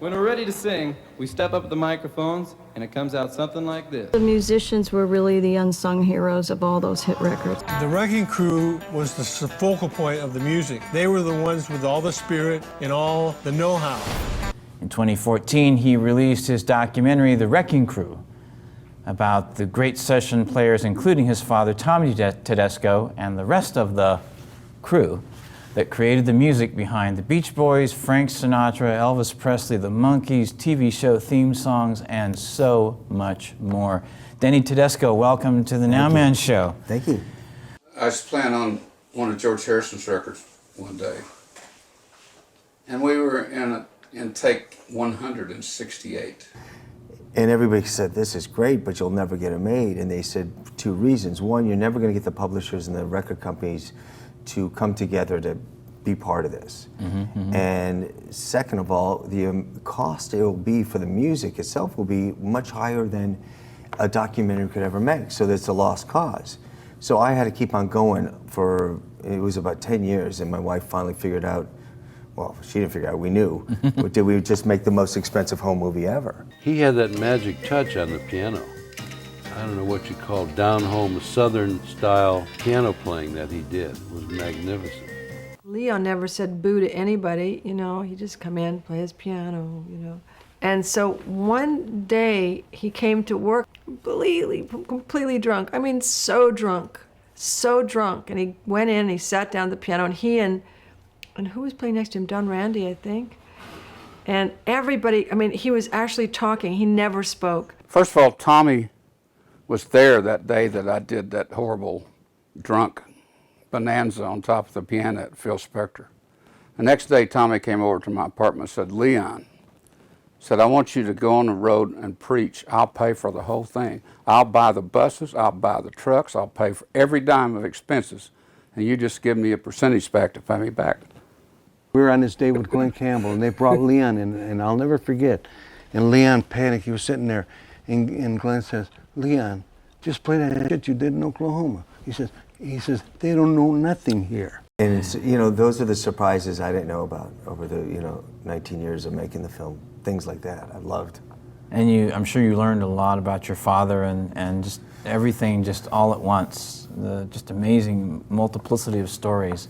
When we're ready to sing, we step up at the microphones, and it comes out something like this. The musicians were really the unsung heroes of all those hit records. The Wrecking Crew was the focal point of the music. They were the ones with all the spirit and all the know-how. In 2014, he released his documentary, The Wrecking Crew, about the great session players, including his father, Tommy Tedesco, and the rest of the crew that created the music behind the Beach Boys, Frank Sinatra, Elvis Presley, the Monkees, TV show theme songs, and so much more. Denny Tedesco, welcome to the Nowman Show. Thank you. I was playing on one of George Harrison's records one day, and we were in take 168. And everybody said, this is great, but you'll never get it made. And they said two reasons. One, you're never going to get the publishers and the record companies to come together to be part of this. And second of all, the cost it will be for the music itself will be much higher than a documentary could ever make. So that's a lost cause. So I had to keep on going for, it was about 10 years, and my wife finally figured out, well, she didn't figure out, we knew, did we just make the most expensive home movie ever? He had that magic touch on the piano. I don't know what you call down-home Southern style piano playing that he did. It was magnificent. Leo never said boo to anybody, you know, he just come in, play his piano, you know. And so one day he came to work completely drunk. I mean, so drunk. And he went in and he sat down at the piano, and he and who was playing next to him? Don Randy, I think. And everybody, I mean, he was actually talking. He never spoke. First of all, Tommy was there that day that I did that horrible drunk bonanza on top of the piano at Phil Spector. The next day, Tommy came over to my apartment and said, Leon, said, I want you to go on the road and preach. I'll pay for the whole thing. I'll buy the buses, I'll buy the trucks, I'll pay for every dime of expenses, and you just give me a percentage back to pay me back. We were on this day with Glenn Campbell, and they brought Leon in, and I'll never forget. And Leon panicked. He was sitting there, and Glenn says, Leon, just play that shit you did in Oklahoma. He says, they don't know nothing here. And it's, you know, those are the surprises I didn't know about over the 19 years of making the film. Things like that I've loved. And I'm sure you learned a lot about your father and just everything just all at once. The just amazing multiplicity of stories.